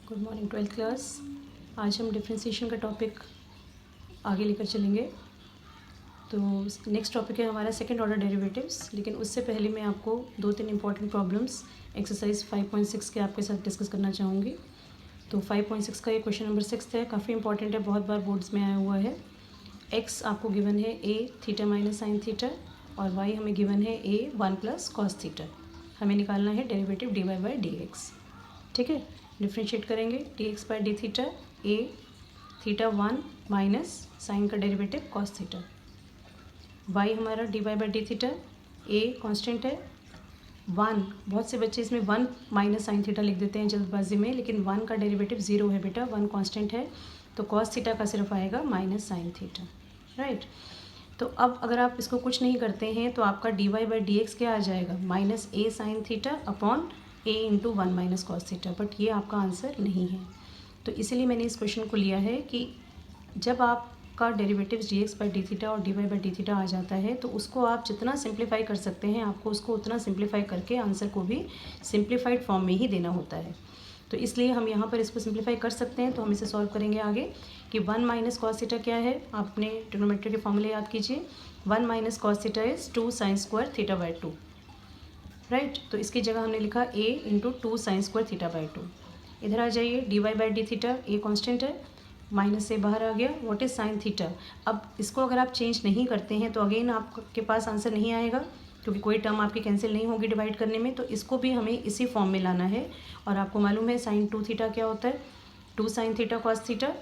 Good morning 12th class. आज हम differentiation का टॉपिक आगे लेकर चलेंगे। तो नेक्स्ट टॉपिक है हमारा सेकंड ऑर्डर डेरिवेटिव्स, लेकिन उससे पहले मैं आपको 2-3 इंपॉर्टेंट प्रॉब्लम्स एक्सरसाइज 5.6 के आपके साथ डिस्कस करना चाहूँगी। तो 5.6 का ये क्वेश्चन नंबर 6 है, काफ़ी इंपॉर्टेंट है, बहुत बार बोर्ड्स में आया हुआ है। एक्स आपको गिवन है a theta minus sine theta और y हमें गिवन है a 1 प्लस कॉस थीटा। हमें निकालना है derivative dy by D x. ठीक है, डिफ्रेंशिएट करेंगे dx by d theta a theta 1 minus sine का डेरिवेटिव कॉस थीटा। y हमारा dy by d theta a constant है 1। बहुत से बच्चे इसमें 1 माइनस साइन थीटा लिख देते हैं जल्दबाजी में, लेकिन 1 का डेरिवेटिव 0 है बेटा, 1 कांस्टेंट है, तो कॉस थीटा का सिर्फ आएगा माइनस साइन थीटा। राइट, तो अब अगर आप इसको कुछ नहीं करते हैं तो आपका dy बाई डी एक्स क्या आ जाएगा, minus a sine theta upon a into 1 minus cos theta. But ये आपका आंसर नहीं है, तो इसीलिए मैंने इस क्वेश्चन को लिया है कि जब आपका derivatives dx by d theta और dy बाई डी थीटा आ जाता है तो उसको आप जितना सिंप्लीफाई कर सकते हैं आपको उसको उतना सिंप्लीफाई करके आंसर को भी सिंप्लीफाइड फॉर्म में ही देना होता है। तो इसलिए हम यहाँ पर इसको सिंप्लीफाई कर सकते हैं, तो हम इसे सॉल्व करेंगे आगे कि 1 माइनस कॉस थीटा क्या है, आपने ट्रिग्नोमेट्री के फॉर्मूले याद कीजिए। 1 minus cos theta is 2 sine square theta by 2। Right, तो इसकी जगह हमने लिखा a into 2 sine square theta by 2। इधर आ जाइए, d Y by d theta a constant है, माइनस से बाहर आ गया, व्हाट इज साइन थीटा। अब इसको अगर आप चेंज नहीं करते हैं तो अगेन आपके पास आंसर नहीं आएगा, क्योंकि कोई टर्म आपकी कैंसिल नहीं होगी डिवाइड करने में। तो इसको भी हमें इसी फॉर्म में लाना है, और आपको मालूम है साइन 2 थीटा क्या होता है, 2 साइन थीटा कॉस थीटा।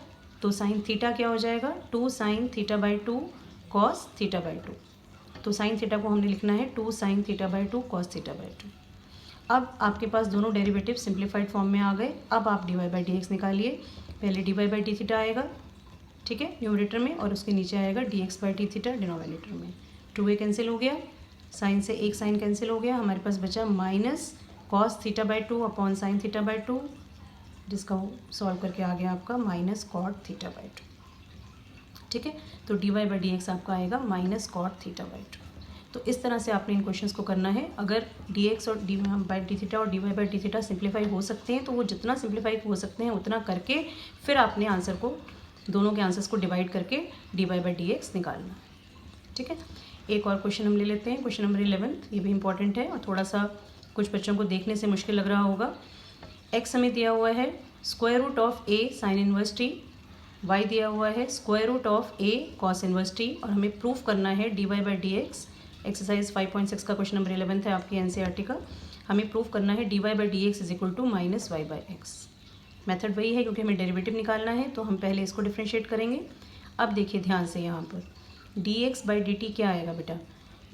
तो साइन थीटा क्या हो जाएगा, 2 sine theta by 2 cos theta by 2। तो साइन थीटा को हमने लिखना है 2 sine theta by 2 cos theta by 2। अब आपके पास दोनों डेरिवेटिव सिंप्लीफाइड फॉर्म में आ गए। अब आप d Y by D x निकालिए। पहले d Y by d theta आएगा, ठीक है, न्यूमरेटर में, और उसके नीचे आएगा d x by d theta denominator में। 2a कैंसिल हो गया, साइन से एक साइन कैंसिल हो गया, हमारे पास बचा minus cos theta by 2 upon sine theta by 2, जिसका सॉल्व करके आ गया आपका माइनस कॉट थीटा बाई 2। ठीक है, तो D Y by D x आपका आएगा माइनस कॉट थीटा बाई 2। तो इस तरह से आपने इन क्वेश्चंस को करना है। अगर डी एक्स और डी बाई डी थीटा और d Y by d theta simplify हो सकते हैं तो वो जितना सिंप्लीफाई हो सकते हैं उतना करके फिर आपने आंसर को, दोनों के आंसर्स को डिवाइड करके d Y by D x निकालना है। ठीक है, एक और क्वेश्चन हम ले लेते हैं, क्वेश्चन नंबर 11। ये भी इंपॉर्टेंट है और थोड़ा सा कुछ बच्चों को देखने से मुश्किल लग रहा होगा। एक्स हमें दिया हुआ है square root of A sine inverse t, y दिया हुआ है square root of a cos inverse t, और हमें प्रूफ करना है dy by D x. Exercise 5.6 का क्वेश्चन नंबर 11 है आपकी एनसीईआरटी का। हमें प्रूफ करना है dy by D x is equal to minus y by x. Method वही है, क्योंकि हमें डेरिवेटिव निकालना है, तो हम पहले इसको डिफ्रेंशिएट करेंगे। अब देखिए ध्यान से, यहाँ पर dx बाई डी टी क्या आएगा बेटा,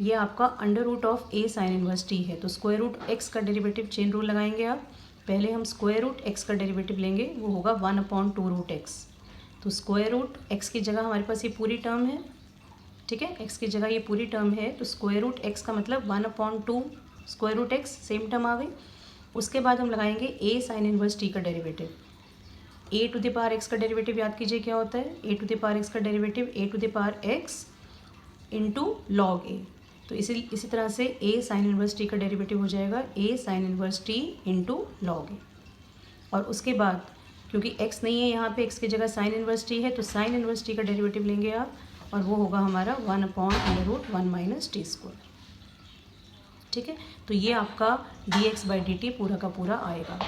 ये आपका under root of a sine inverse t है। तो स्क्वायर रूट x का डेरिवेटिव चेन रूल लगाएंगे आप। पहले हम स्क्वायर रूट x का डेरिवेटिव लेंगे, वो होगा 1/2 रूट एक्स। तो स्क्वायर रूट एक्स की जगह हमारे पास ये पूरी टर्म है, ठीक है, एक्स की जगह ये पूरी टर्म है, तो स्क्वायर रूट एक्स का मतलब 1/2 square root X, same term आ गई। उसके बाद हम लगाएंगे ए साइन इनवर्स टी का derivative. A to the power X का डेरिवेटिव याद कीजिए क्या होता है, A to the power X का derivative A to the power X into log A. तो इसी तरह से ए साइन इनवर्स टी का डेरिवेटिव हो जाएगा A sine inverse T into log A. और उसके बाद क्योंकि x नहीं है यहाँ पे, x की जगह साइन इनवर्स टी है, तो साइन इनवर्स टी का डेरिवेटिव लेंगे आप, और वो होगा हमारा 1/√1 माइनस टी स्क्वायर। ठीक है, तो ये आपका dx बाई डी टी पूरा का पूरा आएगा,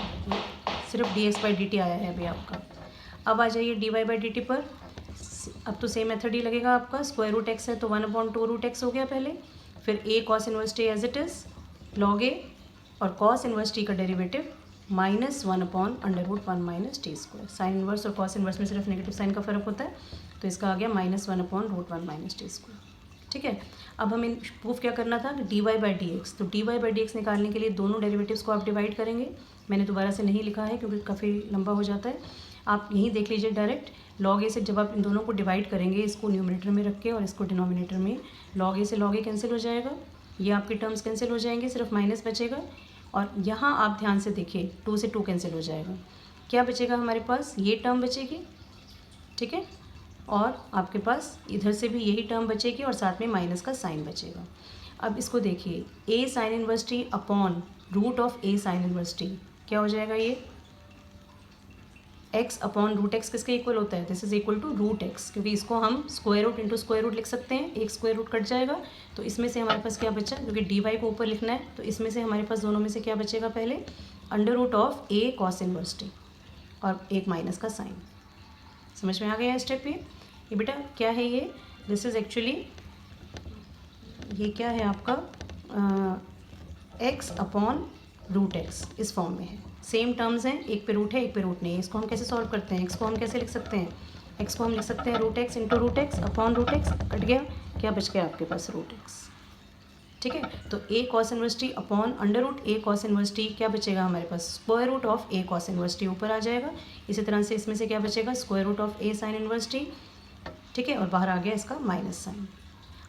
सिर्फ dx बाई डी टी आया है अभी आपका। अब आ जाइए dy बाई डी टी पर। अब तो सेम मेथड ही लगेगा आपका, स्क्वायर रूट एक्स है तो 1/2 रूट एक्स हो गया पहले, फिर a cos inverse T as it is log A, और कॉस इनवर्स टी का derivative minus 1/√1 minus T square. Sine inverse और कॉस इनवर्स में सिर्फ नेगेटिव साइन का फर्क होता है, तो इसका आ गया माइनस 1/√1 माइनस टी स्क्वायर। ठीक है, अब हमें प्रूफ क्या करना था, D Y by D X. तो D Y by D X निकालने के लिए दोनों डेरिवेटिव्स को आप डिवाइड करेंगे। मैंने दोबारा से नहीं लिखा है क्योंकि काफ़ी लंबा हो जाता है, आप यहीं देख लीजिए डायरेक्ट। लॉग ए से जब आप इन दोनों को डिवाइड करेंगे, इसको न्यूमरेटर में रख के और इसको डिनोमिनेटर में, लॉग ए से लॉग ए कैंसिल हो जाएगा, ये आपके टर्म्स कैंसिल हो जाएंगे, सिर्फ माइनस बचेगा। और यहाँ आप ध्यान से देखिए, 2 से 2 कैंसिल हो जाएगा, क्या बचेगा हमारे पास, ये टर्म बचेगी, ठीक है, और आपके पास इधर से भी यही टर्म बचेगी और साथ में माइनस का साइन बचेगा। अब इसको देखिए, A sine inverse T upon root of A sine inverse T क्या हो जाएगा, ये x अपॉन रूट एक्स किसके इक्वल होता है, this is equal to root X, क्योंकि इसको हम square root into square root लिख सकते हैं, एक स्क्वायर रूट कट जाएगा, तो इसमें से हमारे पास क्या बचा, क्योंकि डी वाई को ऊपर लिखना है, तो इसमें से हमारे पास दोनों में से क्या बचेगा, पहले under root of a cos inverse t और एक माइनस का साइन। समझ में आ गया स्टेप ये बेटा क्या है ये, दिस इज एक्चुअली ये क्या है आपका x अपॉन रूट एक्स इस फॉर्म में है, सेम टर्म्स हैं, एक पे रूट है एक पे रूट नहीं है। इसको हम कैसे सॉल्व करते हैं, x को हम कैसे लिख सकते हैं, x को हम लिख सकते हैं root x into root x upon root x, cut गया, क्या बच गया आपके पास, रूट एक्स। ठीक है, तो a cos inverse T upon under root a cos inverse T क्या बचेगा हमारे पास, square root of a cos inverse T ऊपर आ जाएगा। इसी तरह से इसमें से क्या बचेगा, square root of a sine inverse t. ठीक है, और बाहर आ गया इसका माइनस साइन।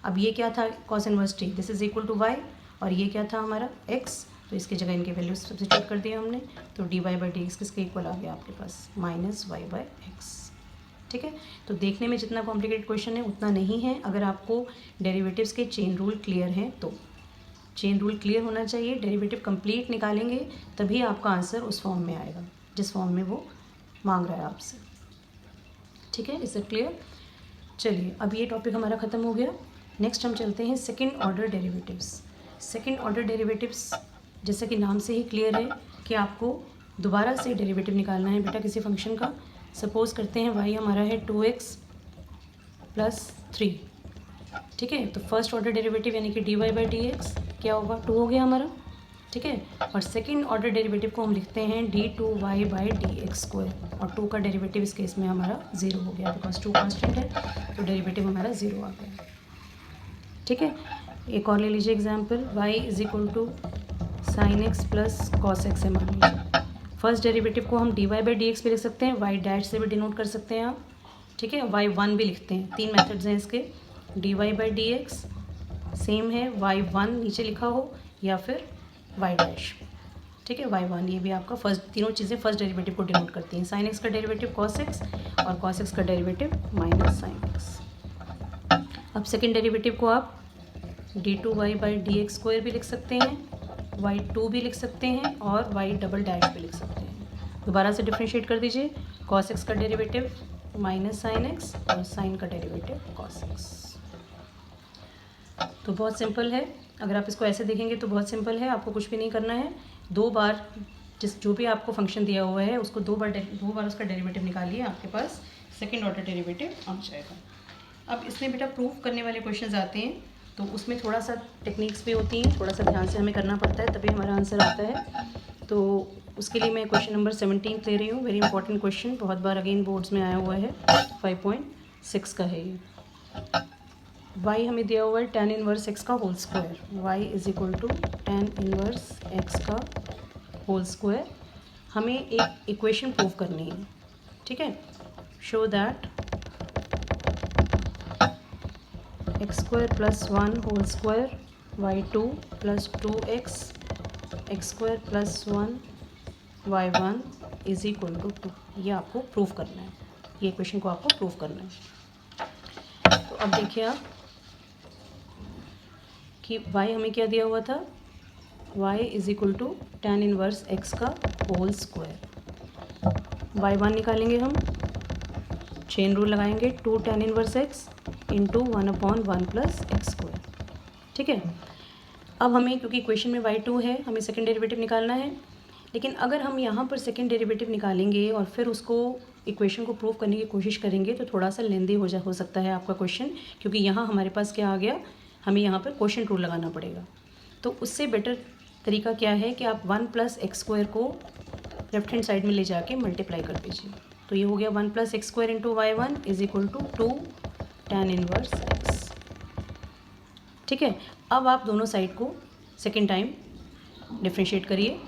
अब ये क्या था cos inverse t, this is equal to y, और ये क्या था हमारा x, तो इसकी जगह इनके वैल्यू सब्स्टिट्यूट कर दिया हमने, तो dy बाई डी एक्स किसके इक्वल आ गया आपके पास, माइनस वाई बाई एक्स। ठीक है, तो देखने में जितना कॉम्प्लिकेटेड क्वेश्चन है उतना नहीं है, अगर आपको डेरिवेटिव्स के चेन रूल क्लियर हैं तो। चेन रूल क्लियर होना चाहिए, डेरिवेटिव कंप्लीट निकालेंगे तभी आपका आंसर उस फॉर्म में आएगा जिस फॉर्म में वो मांग रहा है आपसे। ठीक है, इज इट क्लियर। चलिए अब ये टॉपिक हमारा ख़त्म हो गया। नेक्स्ट हम चलते हैं second order derivatives. Second order derivatives जैसे कि नाम से ही क्लियर है कि आपको दोबारा से डेरिवेटिव निकालना है बेटा किसी फंक्शन का। सपोज़ करते हैं y हमारा है 2x प्लस 3। ठीक है, तो फर्स्ट ऑर्डर डेरिवेटिव यानी कि d Y by D x क्या होगा, 2 हो गया हमारा। ठीक है, और सेकंड ऑर्डर डेरिवेटिव को हम लिखते हैं d2y by D x square, और 2 का डेरिवेटिव इस केस में हमारा 0 हो गया, बिकॉज 2 कांस्टेंट है तो डेरिवेटिव हमारा 0 आ गया। ठीक है, एक और ले लीजिए example, y is equal to sine x plus cos x है मान लीजिए। फर्स्ट डेरिवेटिव को हम d Y by D x भी लिख सकते हैं, y डैश से भी डिनोट कर सकते हैं आप। ठीक है, y1 भी लिखते हैं, 3 मेथड्स हैं इसके, d Y by D x same है, y1 नीचे लिखा हो या फिर y डैश। ठीक है, y1 ये भी आपका फर्स्ट, तीनों चीज़ें फर्स्ट डेरिवेटिव को डिनोट करती हैं, साइन एक्स का डेरिवेटिव कॉस एक्स और कॉस एक्स का डेरिवेटिव माइनस साइन एक्स। अब सेकेंड डेरिवेटिव को आप d2y by D x square भी लिख सकते हैं, y2 भी लिख सकते हैं और y डबल डैश भी लिख सकते हैं। दोबारा से डिफ्रेंशिएट कर दीजिए, कॉस एक्स का डेरिवेटिव माइनस साइन एक्स और साइन का डेरिवेटिव कॉस एक्स। तो बहुत सिंपल है, अगर आप इसको ऐसे देखेंगे तो बहुत सिंपल है, आपको कुछ भी नहीं करना है। 2 बार जो भी आपको फंक्शन दिया हुआ है उसको 2 बार उसका डेरिवेटिव निकालिए, आपके पास सेकेंड ऑर्डर डेरिवेटिव आ जाएगा। अब इसमें बेटा प्रूफ करने वाले क्वेश्चंस आते हैं तो उसमें थोड़ा सा टेक्निक्स भी होती हैं, थोड़ा सा ध्यान से हमें करना पड़ता है तभी हमारा आंसर आता है। तो उसके लिए मैं क्वेश्चन नंबर 17 ले रही हूँ, वेरी इंपॉर्टेंट क्वेश्चन, बहुत बार अगेन बोर्ड्स में आया हुआ है, 5.6 का है ये। y हमें दिया हुआ है tan इनवर्स x का whole square, y is equal to tan inverse x का होल स्क्वायर। हमें एक इक्वेशन प्रूव करनी है। ठीक है, show that x square plus 1 whole square y2 plus 2x x square plus 1 y1 is equal to 2। ये आपको प्रूव करना है, ये इक्वेशन को आपको प्रूव करना है। तो अब देखिए आप कि y हमें क्या दिया हुआ था, y is equal to tan inverse x का होल स्क्वायर। y1 निकालेंगे हम, चेन रूल लगाएंगे, 2 tan inverse x into 1/1 plus x square. ठीक है, अब हमें क्योंकि इक्वेशन में y2 है हमें सेकेंड डेरिवेटिव निकालना है, लेकिन अगर हम यहाँ पर सेकेंड डेरिवेटिव निकालेंगे और फिर उसको इक्वेशन को प्रूव करने की कोशिश करेंगे तो थोड़ा सा लेंदी हो सकता है आपका क्वेश्चन, क्योंकि यहाँ हमारे पास क्या आ गया, हमें यहाँ पर क्वोशंट रूल लगाना पड़ेगा। तो उससे बेटर तरीका क्या है कि आप 1 प्लस एक्स स्क्वायर को लेफ्ट हैंड साइड में ले जाके मल्टीप्लाई कर दीजिए। तो ये हो गया 1 plus x square into y1 is equal to 2 tan inverse x। ठीक है, अब आप दोनों साइड को सेकेंड टाइम डिफ्रेंशिएट करिए।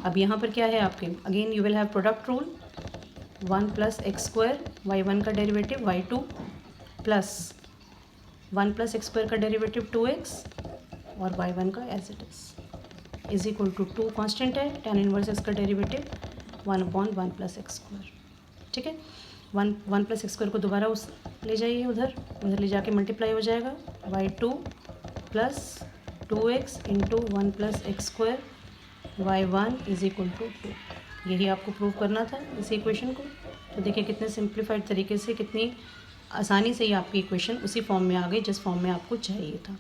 अब यहाँ पर क्या है आपके, again you will have product rule, 1 plus x square y1 का derivative y2 plus 1 plus x square का डेरिवेटिव 2x और y1 का as it is equal to 2 constant है, tan इनवर्स x का डेरिवेटिव 1/1 प्लस एक्स स्क्वायर। ठीक है, 1 plus x square को दोबारा उस ले जाइए, उधर ले जाके मल्टीप्लाई हो जाएगा, y2 plus 2x into 1 plus x square y1 is equal to 2। यही आपको प्रूव करना था इस इक्वेशन को। तो देखिए कितने सिंप्लीफाइड तरीके से, कितनी आसानी से ये आपकी इक्वेशन उसी फॉर्म में आ गई जिस फॉर्म में आपको चाहिए था।